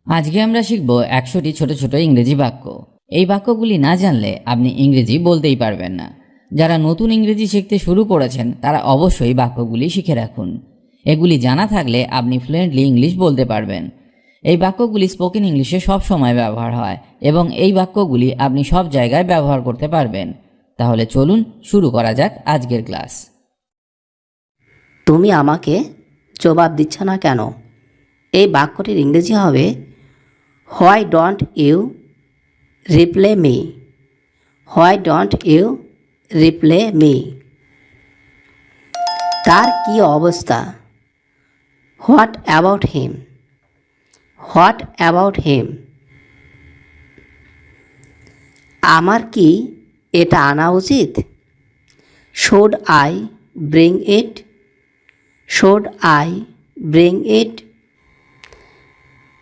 আজকে আমরা শিখব 100টি ছোট ছোট ইংরেজি বাক্য। এই বাক্যগুলি না জানলে আপনি ইংরেজি বলতেই পারবেন না। যারা নতুন ইংরেজি শিখতে শুরু করেছেন তারা অবশ্যই বাক্যগুলি শিখে রাখুন। এগুলি জানা থাকলে আপনি ফ্লুয়েন্টলি ইংলিশ বলতে পারবেন। এই বাক্যগুলি স্পোকেন ইংলিশে সব সময় ব্যবহার হয় এবং এই বাক্যগুলি আপনি সব জায়গায় ব্যবহার করতে পারবেন। তাহলে চলুন শুরু করা যাক আজকের ক্লাস। তুমি আমাকে জবাব দিচ্ছ না কেন? এই বাক্যটির ইংরেজি হবে why don't you reply me. Why don't you reply me. তার কি অবস্থা? What about him. What about him. আমার কি এটা আনা উচিত? Should I bring it. Should I bring it.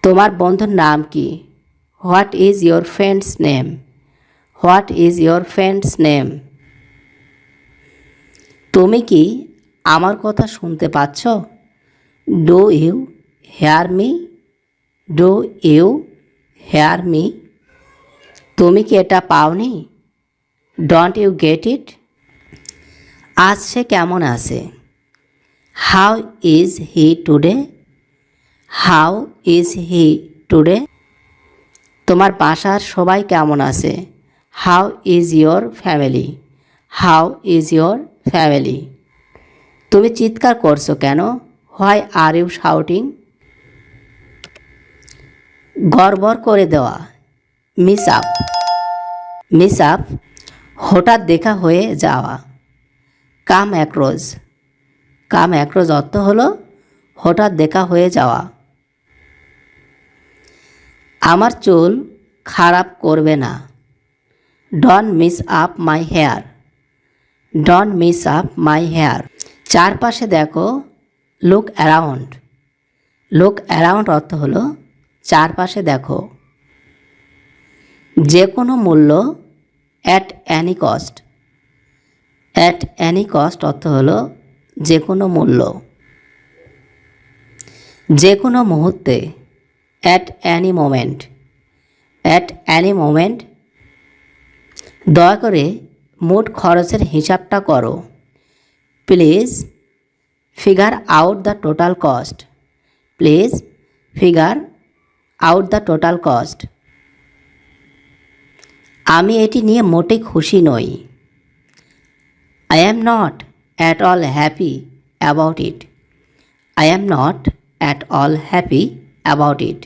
তোমার বন্ধুর নাম কি? What is your friends name. What is your friends name. তুমি কি আমার কথা শুনতে পাচ্ছ? Do you hear me. Do you hear me. তুমি কি এটা পাওনি? Don't you get it. আজ সে কেমন আছে? How is he today. How is he today. তোমার বাসার সবাই কেমন আছে? How is your family. How is your family. তুমি চিৎকার করছো কেন? Why are you shouting. গড়বড় করে দেওয়া, মিস আপ। Miss up. হঠাৎ দেখা হয়ে যাওয়া, কাম অ্যাক্রস। কাম অ্যাক্রস অর্থ হলো হঠাৎ দেখা হয়ে যাওয়া। আমার চুল খারাপ করবে না। Don't mess up my hair. Don't mess up my hair. চারপাশে দেখো, লুক অ্যারাউন্ড। লুক অ্যারাউন্ড অর্থ হলো চারপাশে দেখো। যে কোনো মূল্য, at any cost. At any cost অর্থ হলো যে কোনো মূল্য। যে কোনো মুহূর্তে, at any moment. At any moment. দয়া করে মোট খরচের হিসাবটা করো। Please figure out the total cost. Please figure out the total cost. আমি এটি নিয়ে মোটেই খুশি নই। I am not at all happy about it. I am not at all happy about it.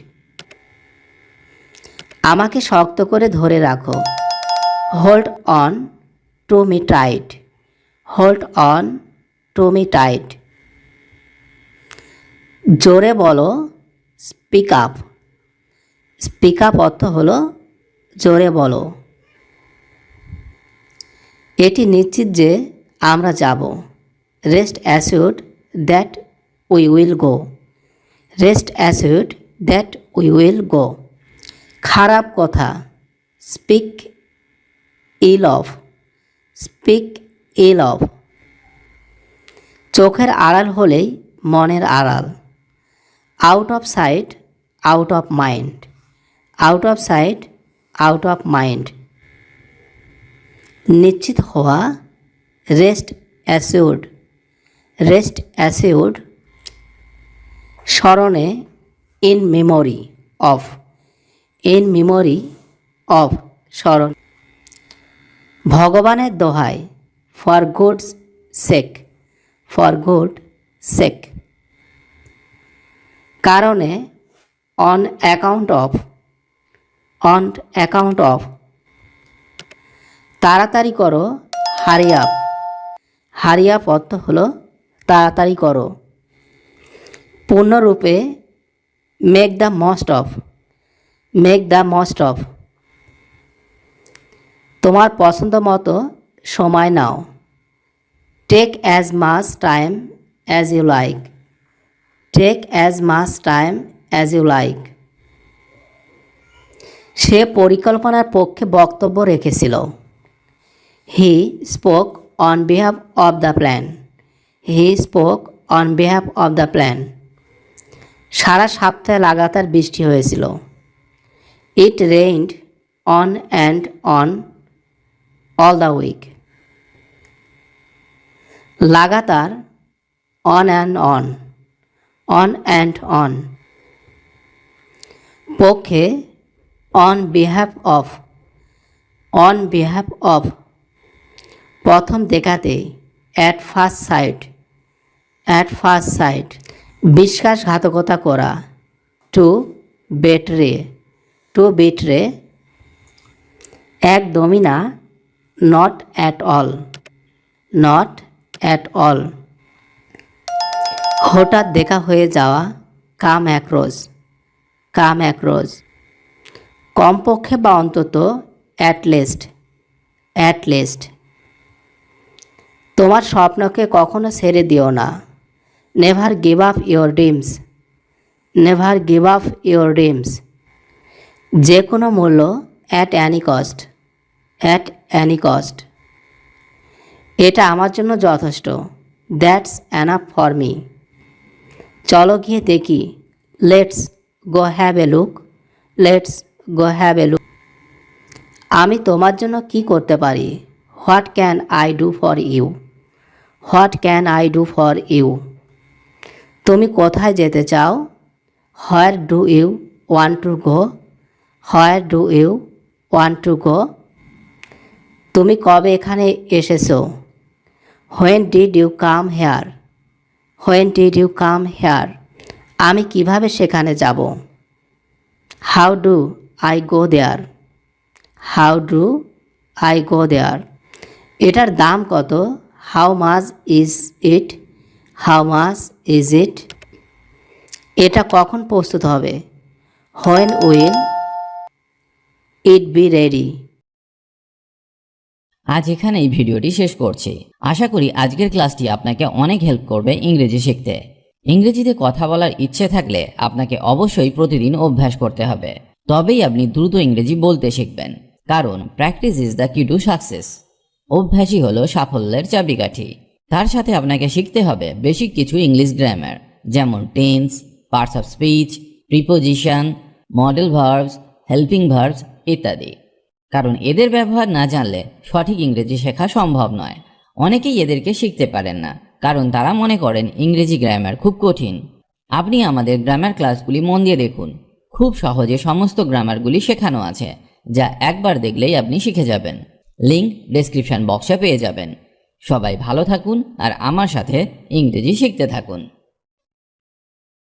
আমাকে শক্ত করে ধরে রাখো। Hold on to me tight. Hold on to me tight. জোরে বলো, স্পিক আপ। স্পিক আপ অর্থ হলো জোরে বলো। এটি নিশ্চিত যে আমরা যাব। Rest assured that we will go. Rest assured that we will go. খারাপ কথা, speak ill of. Speak ill of. চোখের আড়াল হলেই মনের আড়াল। Out of sight out of mind. Out of sight out of mind. নিশ্চিত হওয়া, রেস্ট অ্যাসিউড। Rest assured. স্মরণে, in memory of. In memory of, স্মরণ। ভগবানের দোহাই, for God's sake. For God sake. কারণে, on account of. On account of. তাড়াতাড়ি করো, hurry up. Hurry up অর্থ হলো তাড়াতাড়ি করো। পূর্ণরূপে, make the most of. Make the most of. তোমার পছন্দ মতো সময় নাও। Take as much time as you like. Take as much time as you like. সে পরিকল্পনার পক্ষে বক্তব্য রেখেছিল। He spoke on behalf of the plan. He spoke on behalf of the plan. সারা সপ্তাহে লাগাতার বৃষ্টি হয়েছিল। It rained on and on all the week. লাগাতার, on and on, on and on. পক্ষে, on behalf of, on behalf of. প্রথম দেখাতে, at first sight, at first sight. বিশ্বাসঘাতকতা করা, টু বেটরে, টু বেটরে। একদমই না, not at all, not at all. হঠাৎ দেখা হয়ে যাওয়া, কাম অ্যাক্রস, কাম অ্যাক্রস। কমপক্ষে বা অন্তত, অ্যাট লিস্ট, অ্যাট লিস্ট। তোমার স্বপ্নকে কখনো ছেড়ে দিও না, never give up your dreams, never give up your dreams. যে কোনো মূল্য, at any cost, at any cost. এটা আমার জন্য যথেষ্ট, দ্যাটস এনাফ ফর মি। চলো গিয়ে দেখি, let's go have a look, let's go have a look. আমি তোমার জন্য কি করতে পারি, what can I do for you, what can I do for you. তুমি কোথায় যেতে চাও, where do you want to go, where do you want to go. তুমি কবে এখানে এসেছো, when did you come here, when did you come here. আমি কিভাবে সেখানে যাব, how do I go there, how do I go there. এটার দাম কত, how much is it, how much is it. এটা কখন প্রস্তুত হবে, when will it be ready. আজ এখানেই ভিডিওটি শেষ করছি। আশা করি আজকের ক্লাসটি আপনাকে অনেক হেল্প করবে ইংরেজি শিখতে। ইংরেজিতে কথা বলার ইচ্ছে থাকলে আপনাকে অবশ্যই প্রতিদিন অভ্যাস করতে হবে, তবেই আপনি দ্রুত ইংরেজি বলতে শিখবেন। কারণ প্র্যাকটিস ইজ দ্য কি টু সাকসেস। অভ্যাসই হলো সাফল্যের চাবিকাঠি। তার সাথে আপনাকে শিখতে হবে বেসিক কিছু ইংলিশ গ্রামার, যেমন tense, parts of speech, preposition, model verbs, helping verbs ইত্যাদি। কারণ এদের ব্যবহার না জানলে সঠিক ইংরেজি শেখা সম্ভব নয়। অনেকেই এদেরকে শিখতে পারেন না, কারণ তারা মনে করেন ইংরেজি গ্রামার খুব কঠিন। আপনি আমাদের গ্রামার ক্লাসগুলি মন দিয়ে দেখুন, খুব সহজে সমস্ত গ্রামারগুলি শেখানো আছে, যা একবার দেখলেই আপনি শিখে যাবেন। লিংক ডেসক্রিপশন বক্সে পেয়ে যাবেন। সবাই ভালো থাকুন আর আমার সাথে ইংরেজি শিখতে থাকুন।